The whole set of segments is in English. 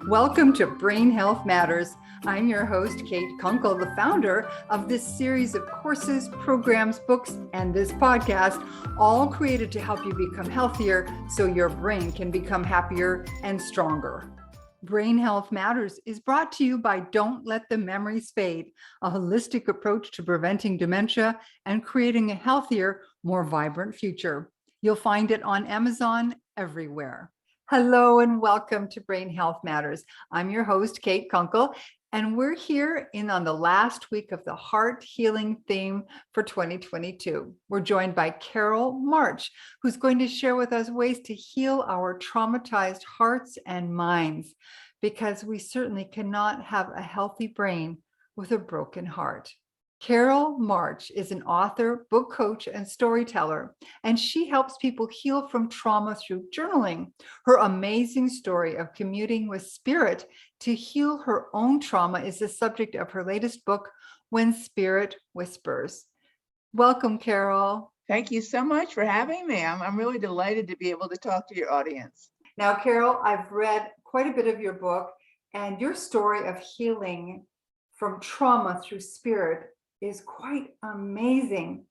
Welcome to Brain Health Matters. I'm your host, Kate Kunkel, the founder of this series of courses, programs, books, and this podcast, all created to help you become healthier so your brain can become happier and stronger. Brain Health Matters is brought to you by Don't Let the Memories Fade, a holistic approach to preventing dementia and creating a healthier, more vibrant future. You'll find it on Amazon everywhere. Hello and welcome to Brain Health Matters. I'm your host, Kate Kunkel, and we're here on the last week of the heart healing theme for 2022. We're joined by Carol March, who's going to share with us ways to heal our traumatized hearts and minds, because we certainly cannot have a healthy brain with a broken heart. Carol March is an author, book coach, and storyteller, and she helps people heal from trauma through journaling. Her amazing story of commuting with spirit to heal her own trauma is the subject of her latest book, When Spirit Whispers. Welcome, Carol. Thank you so much for having me. I'm really delighted to be able to talk to your audience. Now, Carol, I've read quite a bit of your book, and your story of healing from trauma through spirit is quite amazing.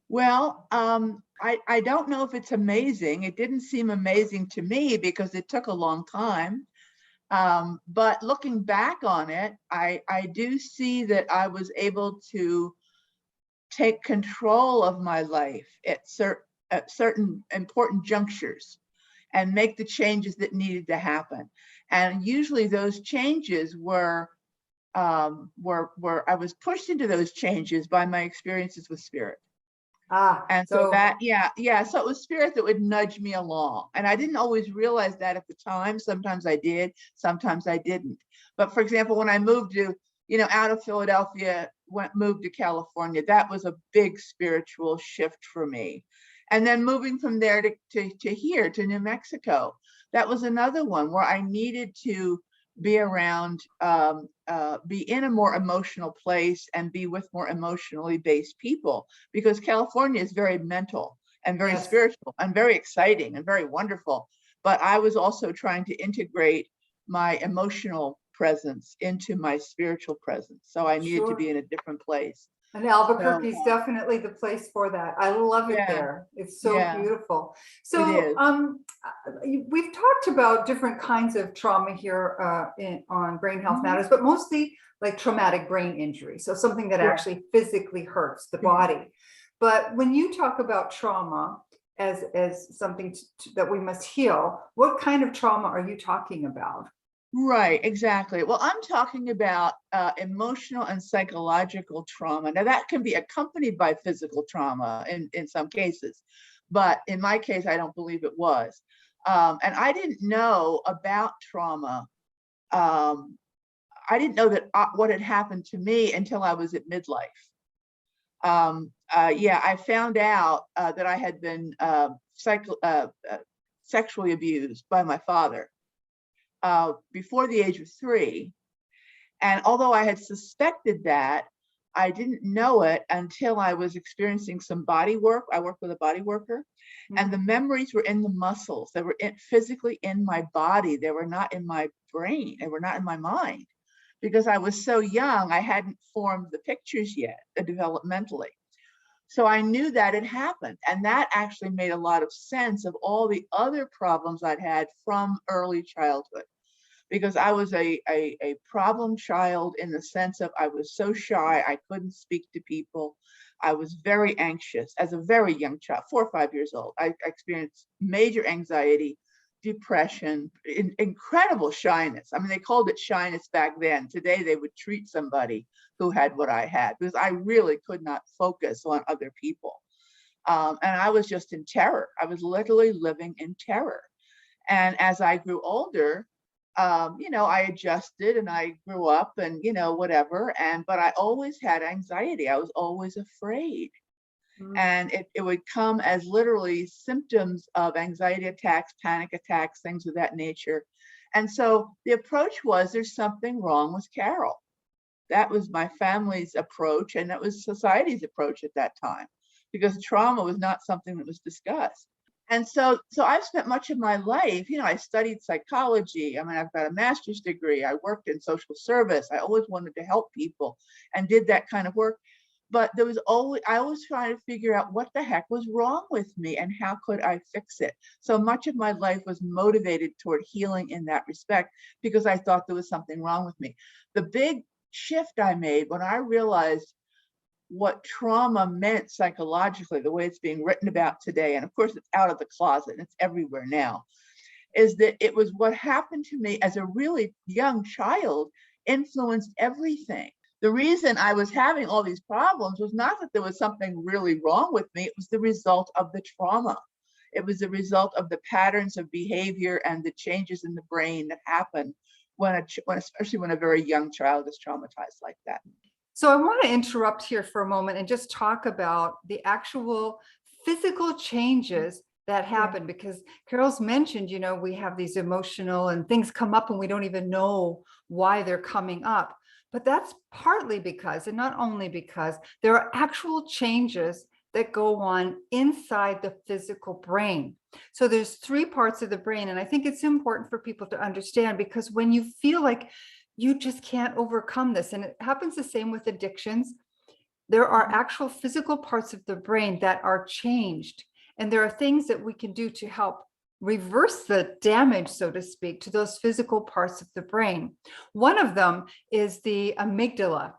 Well, I don't know if it's amazing. It didn't seem amazing to me because it took a long time. But looking back on it, I do see that I was able to take control of my life at certain important junctures and make the changes that needed to happen. And usually those changes were I was pushed into those changes by my experiences with spirit. And so that, so it was spirit that would nudge me along. And I didn't always realize that at the time. Sometimes I did, sometimes I didn't. But for example, when I moved to, out of Philadelphia, moved to California, that was a big spiritual shift for me. And then moving from there to here, to New Mexico, that was another one where I needed to be around, be in a more emotional place and be with more emotionally based people, because California is very mental and very spiritual and very exciting and very wonderful. But I was also trying to integrate my emotional presence into my spiritual presence. So I needed to be in a different place. And Albuquerque is definitely the place for that. I love it there. It's so beautiful. So we've talked about different kinds of trauma here on Brain Health Matters, but mostly like traumatic brain injury. So something that actually physically hurts the body. But when you talk about trauma as something that we must heal, what kind of trauma are you talking about? Right, exactly. Well, I'm talking about emotional and psychological trauma. Now, that can be accompanied by physical trauma in some cases, but in my case, I don't believe it was. And I didn't know about trauma. I didn't know that what had happened to me until I was at midlife. I found out that I had been sexually abused by my father before the age of 3. And although I had suspected that, I didn't know it until I was experiencing some body work. I work with a body worker, and the memories were in the muscles. They were physically in my body. They were not in my brain. They were not in my mind, because I was so young. I hadn't formed the pictures yet, developmentally. So I knew that had happened. And that actually made a lot of sense of all the other problems I'd had from early childhood, because I was a problem child in the sense of I was so shy, I couldn't speak to people. I was very anxious as a very young child, 4 or 5 years old. I experienced major anxiety, depression, incredible shyness. I mean, they called it shyness back then. Today, they would treat somebody who had what I had, because I really could not focus on other people. And I was just in terror. I was literally living in terror. And as I grew older, I adjusted and I grew up and, whatever. But I always had anxiety. I was always afraid. And it would come as literally symptoms of anxiety attacks, panic attacks, things of that nature. And so the approach was, there's something wrong with Carol. That was my family's approach, and that was society's approach at that time, because trauma was not something that was discussed. And so I've spent much of my life, I studied psychology. I mean, I've got a master's degree. I worked in social service. I always wanted to help people and did that kind of work. But I always trying to figure out what the heck was wrong with me and how could I fix it. So much of my life was motivated toward healing in that respect because I thought there was something wrong with me. The big shift I made when I realized what trauma meant psychologically, the way it's being written about today, and of course it's out of the closet, it's everywhere now, is that it was what happened to me as a really young child influenced everything. The reason I was having all these problems was not that there was something really wrong with me, it was the result of the trauma. It was the result of the patterns of behavior and the changes in the brain that happen especially when a very young child is traumatized like that. So I want to interrupt here for a moment and just talk about the actual physical changes that happen, because Carol's mentioned, we have these emotional and things come up and we don't even know why they're coming up. But that's partly because, and not only because, there are actual changes that go on inside the physical brain. So there's 3 parts of the brain. And I think it's important for people to understand, because when you feel like you just can't overcome this, and it happens the same with addictions, there are actual physical parts of the brain that are changed. And there are things that we can do to help reverse the damage, so to speak, to those physical parts of the brain. One of them is the amygdala.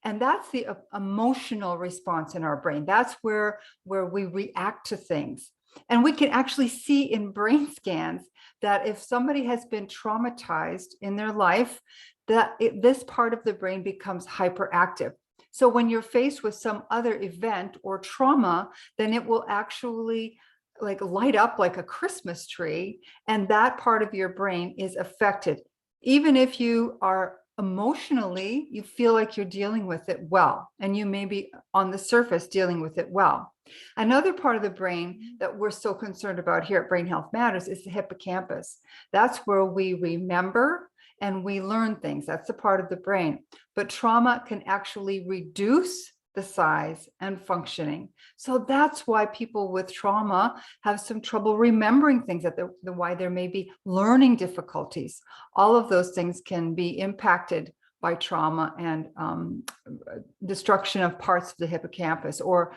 And that's the emotional response in our brain. That's where we react to things. And we can actually see in brain scans that if somebody has been traumatized in their life, this part of the brain becomes hyperactive. So when you're faced with some other event or trauma, then it will actually light up like a Christmas tree, and that part of your brain is affected. Even if you are emotionally, you feel like you're dealing with it well, and you may be on the surface dealing with it well. Another part of the brain that we're so concerned about here at Brain Health Matters is the hippocampus. That's where we remember and we learn things. That's the part of the brain. But trauma can actually reduce the size and functioning. So that's why people with trauma have some trouble remembering things, why there may be learning difficulties. All of those things can be impacted by trauma and destruction of parts of the hippocampus or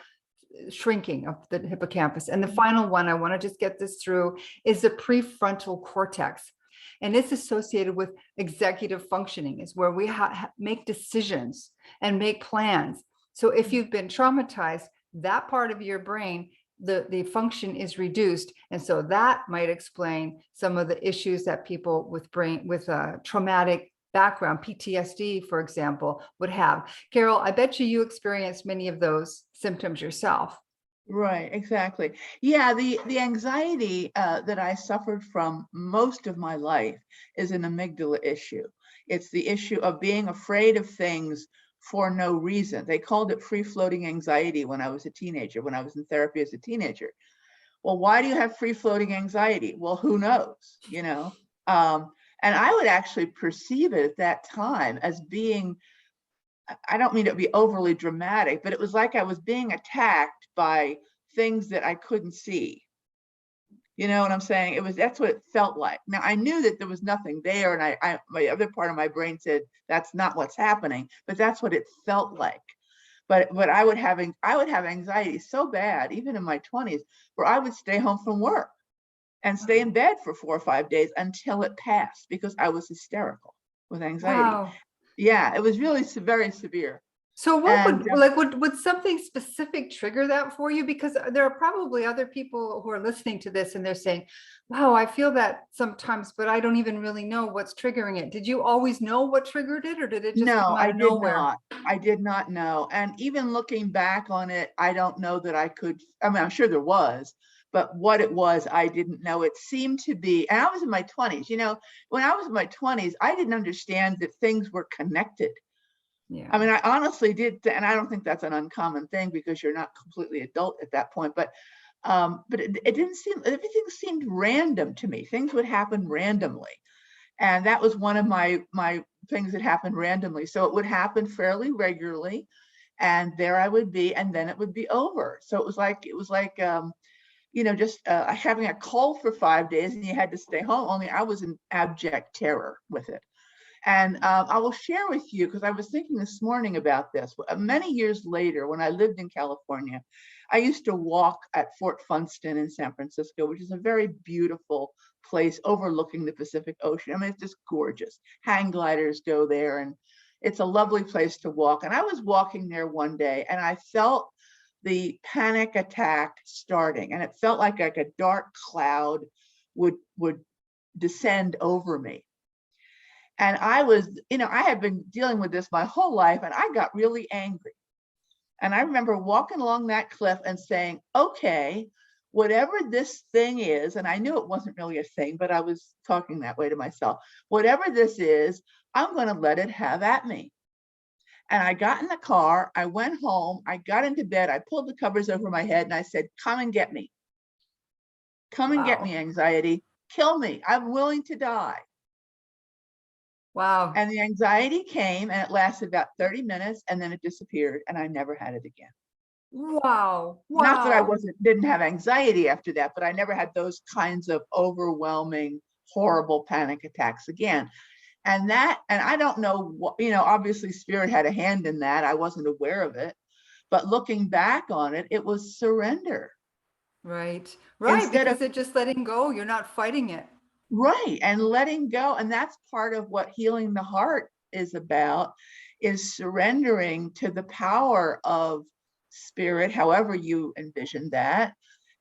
shrinking of the hippocampus. And the final one, I want to just get this through, is the prefrontal cortex. And it's associated with executive functioning, is where we make decisions and make plans. So if you've been traumatized, that part of your brain, the function is reduced. And so that might explain some of the issues that people with traumatic background, PTSD, for example, would have. Carol, I bet you experienced many of those symptoms yourself. Right, exactly. Yeah, the anxiety that I suffered from most of my life is an amygdala issue. It's the issue of being afraid of things for no reason. They called it free-floating anxiety when I was a teenager, when I was in therapy as a teenager. Well, why do you have free-floating anxiety? Well, who knows, and I would actually perceive it at that time as being, I don't mean to be overly dramatic, but it was like I was being attacked by things that I couldn't see. You know what I'm saying? That's what it felt like. Now I knew that there was nothing there, and my other part of my brain said that's not what's happening, but that's what it felt like. But I would have anxiety so bad, even in my 20s, where I would stay home from work and stay in bed for 4 or 5 days until it passed because I was hysterical with anxiety. Wow. Yeah, it was really very severe. So would something specific trigger that for you? Because there are probably other people who are listening to this and they're saying, wow, I feel that sometimes, but I don't even really know what's triggering it. Did you always know what triggered it, or did it just come out of nowhere? I did not know. And even looking back on it, I don't know that I could, I'm sure there was, but what it was, I didn't know. It seemed to be, and I was in my 20s, when I was in my 20s, I didn't understand that things were connected. Yeah. I mean, I honestly did, and I don't think that's an uncommon thing because you're not completely adult at that point. But it didn't seem, everything seemed random to me. Things would happen randomly, and that was one of my things that happened randomly. So it would happen fairly regularly, and there I would be, and then it would be over. So it was like just having a cold for 5 days and you had to stay home, only I was in abject terror with it. And I will share with you, because I was thinking this morning about this. Many years later, when I lived in California, I used to walk at Fort Funston in San Francisco, which is a very beautiful place overlooking the Pacific Ocean. I mean, it's just gorgeous. Hang gliders go there, and it's a lovely place to walk. And I was walking there one day, and I felt the panic attack starting, and it felt like a dark cloud would descend over me. And I was, I had been dealing with this my whole life, and I got really angry. And I remember walking along that cliff and saying, okay, whatever this thing is, and I knew it wasn't really a thing, but I was talking that way to myself, whatever this is, I'm going to let it have at me. And I got in the car, I went home, I got into bed, I pulled the covers over my head, and I said, come and get me. Come and get me, anxiety. Kill me. I'm willing to die. Wow. And the anxiety came, and it lasted about 30 minutes, and then it disappeared, and I never had it again. Wow. Not that I didn't have anxiety after that, but I never had those kinds of overwhelming, horrible panic attacks again. And I don't know what, obviously spirit had a hand in that. I wasn't aware of it, but looking back on it, it was surrender. Right. Instead Because it's just letting go. You're not fighting it. Right. And letting go. And that's part of what healing the heart is about, is surrendering to the power of spirit, however you envision that,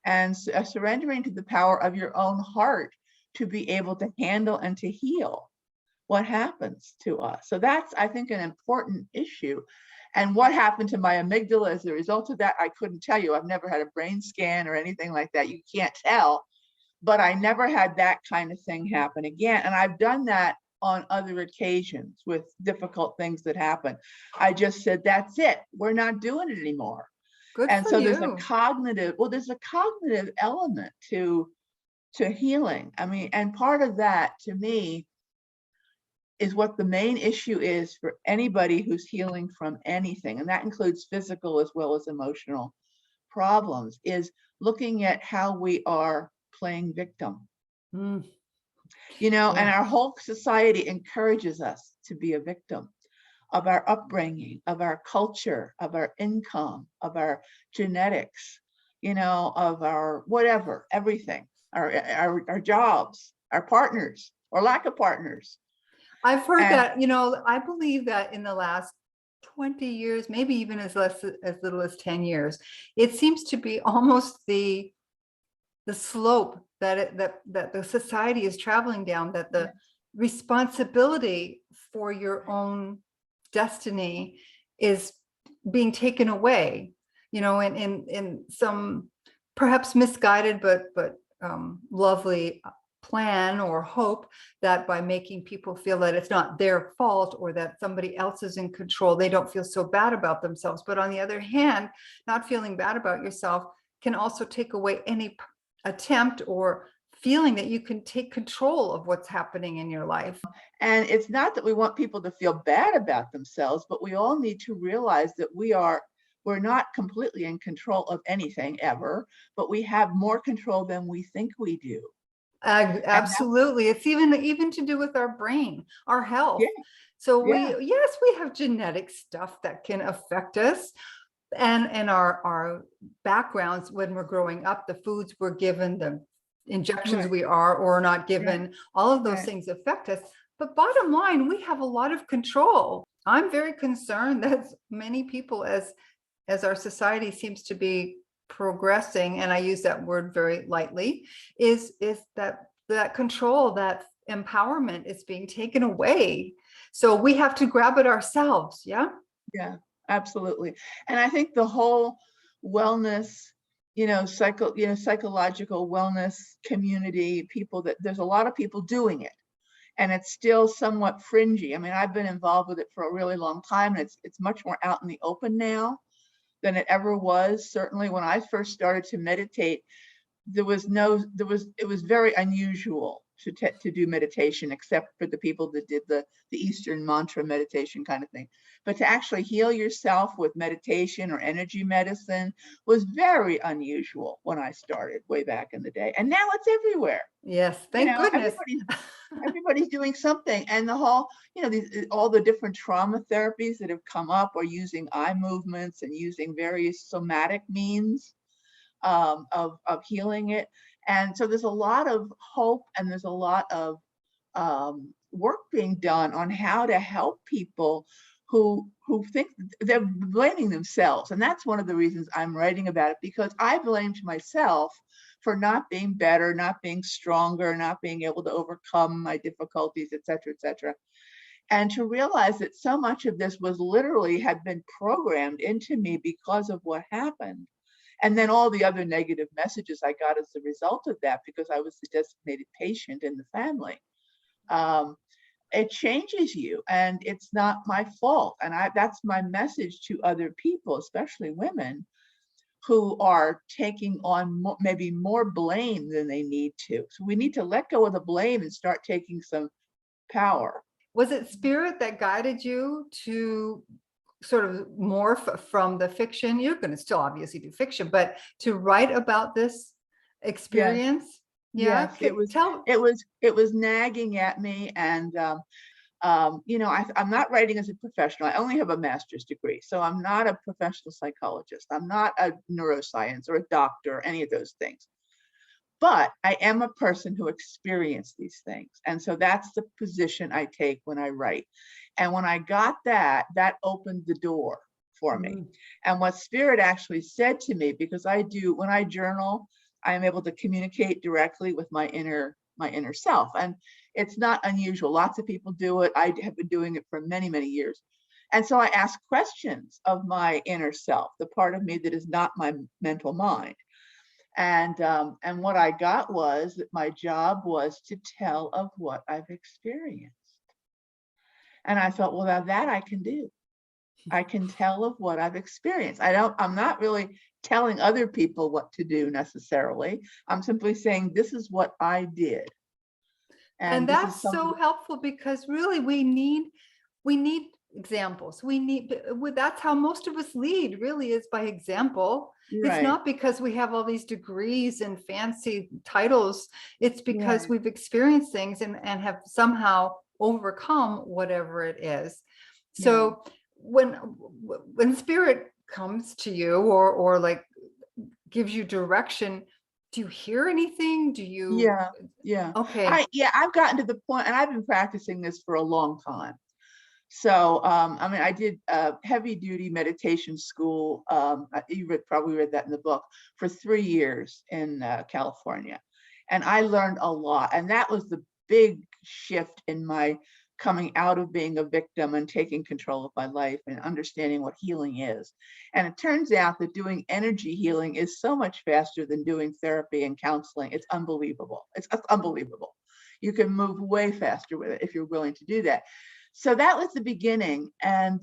and surrendering to the power of your own heart to be able to handle and to heal what happens to us. So that's, I think, an important issue. And what happened to my amygdala as a result of that, I couldn't tell you. I've never had a brain scan or anything like that. You can't tell. But I never had that kind of thing happen again. And I've done that on other occasions with difficult things that happen. I just said, that's it. We're not doing it anymore. Good and for so you. there's a cognitive element to healing. I mean, and part of that to me is what the main issue is for anybody who's healing from anything. And that includes physical as well as emotional problems, is looking at how we are playing victim. And our whole society encourages us to be a victim of our upbringing, of our culture, of our income, of our genetics, of our whatever, everything, our jobs, our partners or lack of partners. I've heard that, I believe that in the last 20 years, maybe even as little as 10 years, it seems to be almost the slope that the society is traveling down, that the responsibility for your own destiny is being taken away, in some perhaps misguided but lovely plan or hope, that by making people feel that it's not their fault or that somebody else is in control, they don't feel so bad about themselves. But on the other hand, not feeling bad about yourself can also take away any attempt or feeling that you can take control of what's happening in your life. And it's not that we want people to feel bad about themselves, but we all need to realize that we're not completely in control of anything ever, but we have more control than we think we do. Absolutely. It's even to do with our brain, our health. Yeah. So we have genetic stuff that can affect us. And our backgrounds when we're growing up, the foods we're given, the injections we are or not given, all of those things affect us. But bottom line, we have a lot of control. I'm very concerned that many people, as our society seems to be progressing, and I use that word very lightly, is that control, that empowerment is being taken away. So we have to grab it ourselves. Yeah. Absolutely. And I think the whole wellness, psychological wellness community, there's a lot of people doing it, and it's still somewhat fringy. I mean, I've been involved with it for a really long time, and it's much more out in the open now than it ever was. Certainly when I first started to meditate, it was very unusual to do meditation, except for the people that did the Eastern mantra meditation kind of thing. But to actually heal yourself with meditation or energy medicine was very unusual when I started way back in the day. And now it's everywhere. Yes, thank goodness. Everybody's doing something. And the whole, all the different trauma therapies that have come up are using eye movements and using various somatic means of healing it. And so there's a lot of hope, and there's a lot of work being done on how to help people who think they're blaming themselves. And that's one of the reasons I'm writing about it, because I blamed myself for not being better, not being stronger, not being able to overcome my difficulties, et cetera, et cetera. And to realize that so much of this was literally had been programmed into me because of what happened. And then all the other negative messages I got as a result of that, because I was the designated patient in the family. It changes you, and it's not my fault. And that's my message to other people, especially women, who are taking on maybe more blame than they need to. So we need to let go of the blame and start taking some power. Was it spirit that guided you to sort of morph from the fiction? You're going to still obviously do fiction, but to write about this experience? Yeah. Yes, it was nagging at me. And I'm not writing as a professional. I only have a master's degree, so I'm not a professional psychologist. I'm not a neuroscience or a doctor or any of those things. But I am a person who experienced these things. And so that's the position I take when I write. And when I got that opened the door for me. And what spirit actually said to me, because when I journal, I am able to communicate directly with my inner self. And it's not unusual. Lots of people do it. I have been doing it for many, many years. And so I ask questions of my inner self, the part of me that is not my mental mind. And what I got was that my job was to tell of what I've experienced. And I thought, well, now that I can do. I can tell of what I've experienced. I'm not really telling other people what to do necessarily. I'm simply saying, this is what I did. And that's so helpful, because really we need examples. That's how most of us lead, really, is by example. Right. It's not because we have all these degrees and fancy titles. It's because we've experienced things and have somehow overcome whatever it is. So when spirit comes to you or like gives you direction, do you hear anything? Do you? Yeah. Okay. I've gotten to the point, and I've been practicing this for a long time. So, I did heavy duty meditation school. You probably read that in the book, for 3 years in California. And I learned a lot. And that was the big shift in my coming out of being a victim and taking control of my life and understanding what healing is. And it turns out that doing energy healing is so much faster than doing therapy and counseling. It's unbelievable. It's unbelievable. You can move way faster with it if you're willing to do that. So that was the beginning. And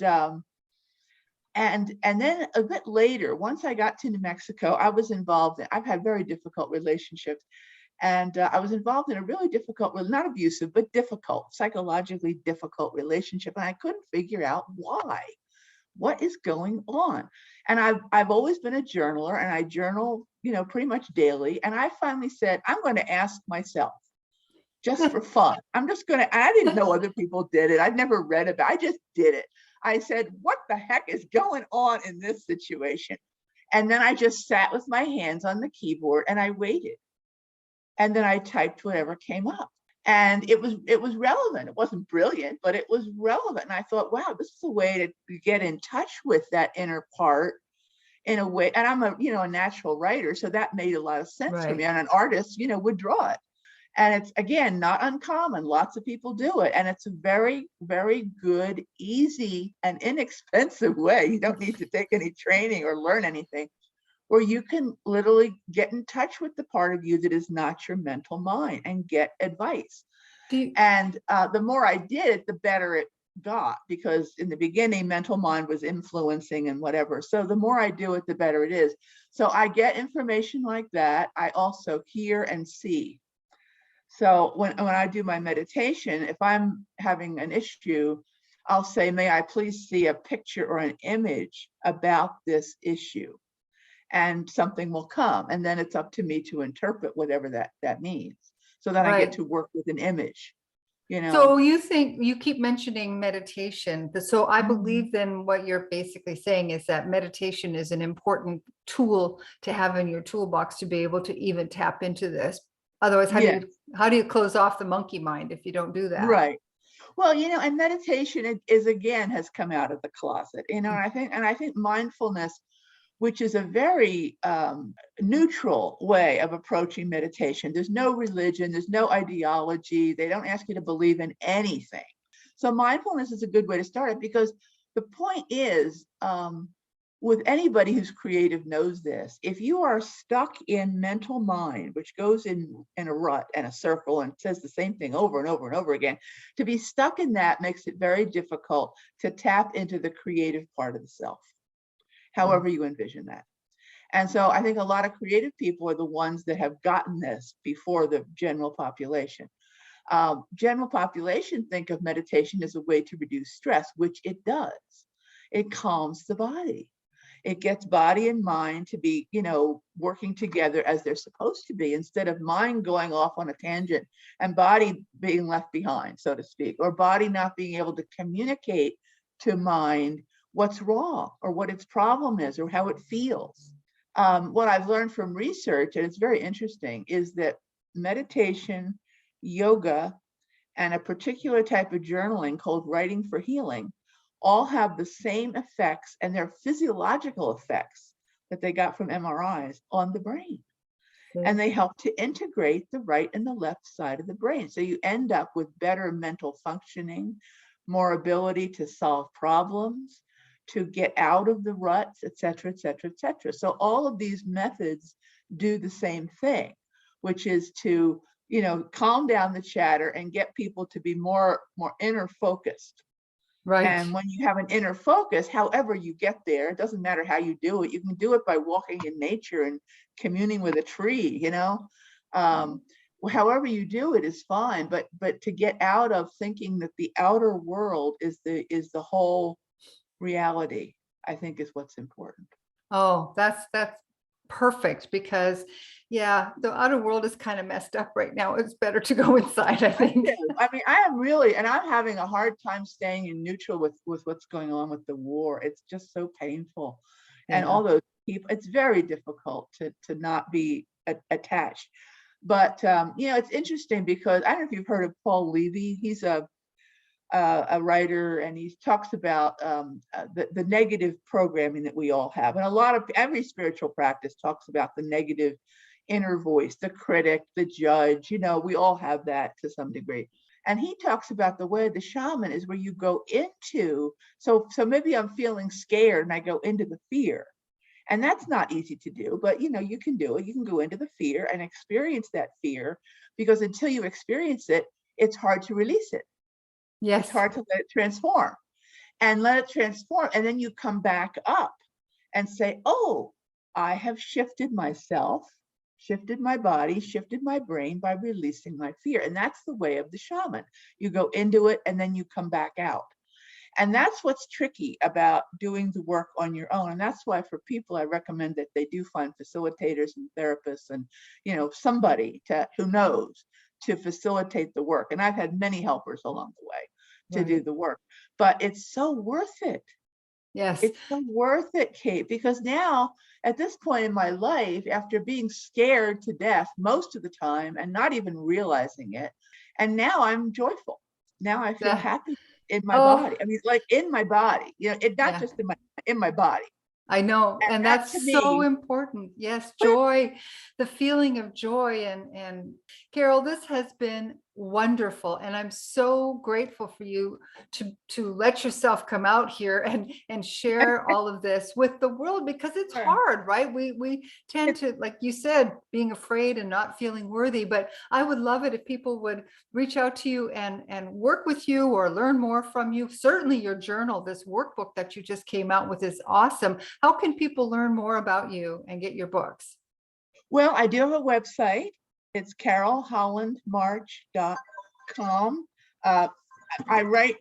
then a bit later, once I got to New Mexico, I was involved I've had very difficult relationships. And I was involved in a really difficult, well, not abusive, but difficult, psychologically difficult relationship. And I couldn't figure out why. What is going on? And I've always been a journaler, and I journal, pretty much daily. And I finally said, I'm going to ask myself, just for fun. I didn't know other people did it. I'd never read about it. I just did it. I said, what the heck is going on in this situation? And then I just sat with my hands on the keyboard and I waited. And then I typed whatever came up. And it was relevant. It wasn't brilliant, but it was relevant. And I thought, wow, this is a way to get in touch with that inner part in a way. And I'm a natural writer. So that made a lot of sense for me. And an artist, would draw it. And it's, again, not uncommon. Lots of people do it. And it's a very, very good, easy, and inexpensive way. You don't need to take any training or learn anything, where you can literally get in touch with the part of you that is not your mental mind and get advice. And the more I did it, the better it got, because in the beginning, mental mind was influencing and whatever. So the more I do it, the better it is. So I get information like that. I also hear and see. So when I do my meditation, if I'm having an issue, I'll say, may I please see a picture or an image about this issue? And something will come. And then it's up to me to interpret whatever that means. So then I get Right. to work with an image, you So know. you think you keep mentioning meditation. So I Mhm. believe then what you're basically saying is that meditation is an important tool to have in your toolbox to be able to even tap into this. Otherwise, Yes, how do you close off the monkey mind if you don't do that? right. Well, and meditation is again has come out of the closet, and I think mindfulness, which is a very neutral way of approaching meditation. There's no religion, there's no ideology. They don't ask you to believe in anything. So mindfulness is a good way to start it because the point is, with anybody who's creative knows this, if you are stuck in mental mind, which goes in a rut and a circle and says the same thing over and over and over again, to be stuck in that makes it very difficult to tap into the creative part of the self, Mm. however you envision that. And so I think a lot of creative people are the ones that have gotten this before the general population. General population think of meditation as a way to reduce stress, which it does. It calms the body. It gets body and mind to be, working together as they're supposed to be, instead of mind going off on a tangent and body being left behind, so to speak, or body not being able to communicate to mind what's wrong or what its problem is or how it feels. What I've learned from research, and it's very interesting, is that meditation, yoga, and a particular type of journaling called writing for healing all have the same effects, and they're physiological effects that they got from MRIs on the brain. And they help to integrate the right and the left side of the brain. So you end up with better mental functioning, more ability to solve problems, to get out of the ruts, et cetera, et cetera, et cetera. So all of these methods do the same thing, which is to, calm down the chatter and get people to be more inner focused. Right. And when you have an inner focus, however you get there, it doesn't matter how you do it. You can do it by walking in nature and communing with a tree. However you do it is fine, but to get out of thinking that the outer world is the whole reality, I think, is what's important. Oh, that's perfect because yeah, the outer world is kind of messed up right now. It's better to go inside, I think. I mean, I am really, and I'm having a hard time staying in neutral with what's going on with the war. It's just so painful, and Yeah. all those people. It's very difficult to not be attached. But it's interesting because I don't know if you've heard of Paul Levy. He's a writer, and he talks about the negative programming that we all have, and every spiritual practice talks about the negative inner voice, the critic, the judge. We all have that to some degree. And he talks about the way the shaman is where you go into, so maybe I'm feeling scared and I go into the fear. And that's not easy to do, but you can do it. You can go into the fear and experience that fear, because until you experience it, it's hard to release it. It's Yes. hard to let it transform, and let it transform. And then you come back up and say, oh, I have shifted myself, shifted my body, shifted my brain by releasing my fear. And that's the way of the shaman. You go into it and then you come back out. And that's what's tricky about doing the work on your own. And that's why for people, I recommend that they do find facilitators and therapists and, somebody who knows to facilitate the work. And I've had many helpers along the way to do Right. the work, but it's so worth it. Yes. It's so worth it, Kate, because now at this point in my life, after being scared to death most of the time and not even realizing it, and now I'm joyful. Now I feel Yeah. happy in my Oh, body. I mean, like in my body, it not yeah. just in my body. I know, And and that to that's so me, important. Yes, joy, the feeling of joy. And Carol, this has been wonderful, and I'm so grateful for you to let yourself come out here and share all of this with the world, because it's hard, right? We tend to, like you said, being afraid and not feeling worthy. But I would love it if people would reach out to you and work with you or learn more from you. Certainly your journal, this workbook that you just came out with, is awesome. How can people learn more about you and get your books? well, I do have a website. It's carolhollandmarch.com.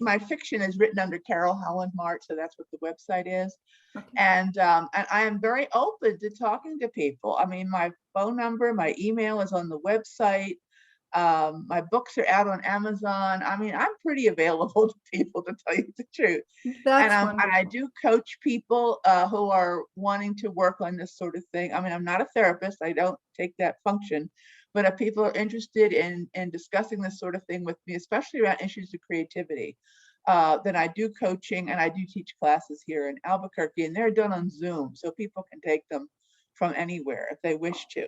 My fiction is written under Carol Holland March, so that's what the website is. Okay. And I am very open to talking to people. I mean, my phone number, my email is on the website. My books are out on Amazon. I mean, I'm pretty available to people, to tell you the truth. That's And wonderful. I do coach people who are wanting to work on this sort of thing. I mean, I'm not a therapist. I don't take that function. But if people are interested in discussing this sort of thing with me, especially around issues of creativity, then I do coaching, and I do teach classes here in Albuquerque, and they're done on Zoom, so people can take them from anywhere if they wish to.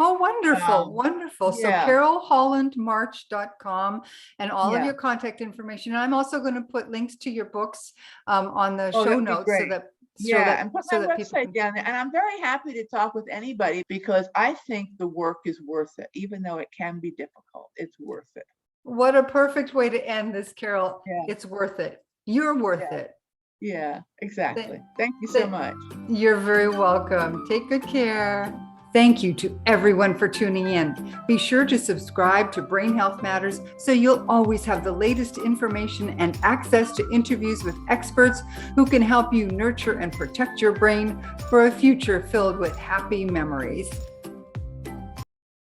Oh, wonderful, Um, wonderful. So yeah, carolhollandmarch.com and all of yeah. your contact information. And I'm also going to put links to your books on the Oh, show that'd be notes great. so Yeah, that and put so my that people website can. down there. And I'm very happy to talk with anybody, because I think the work is worth it, even though it can be difficult. It's worth it. What a perfect way to end this, Carol. Yeah, It's worth it. You're worth yeah, it. yeah, exactly. Th- Thank you so th- much. You're very welcome. Take good care. Thank you to everyone for tuning in. Be sure to subscribe to Brain Health Matters so you'll always have the latest information and access to interviews with experts who can help you nurture and protect your brain for a future filled with happy memories.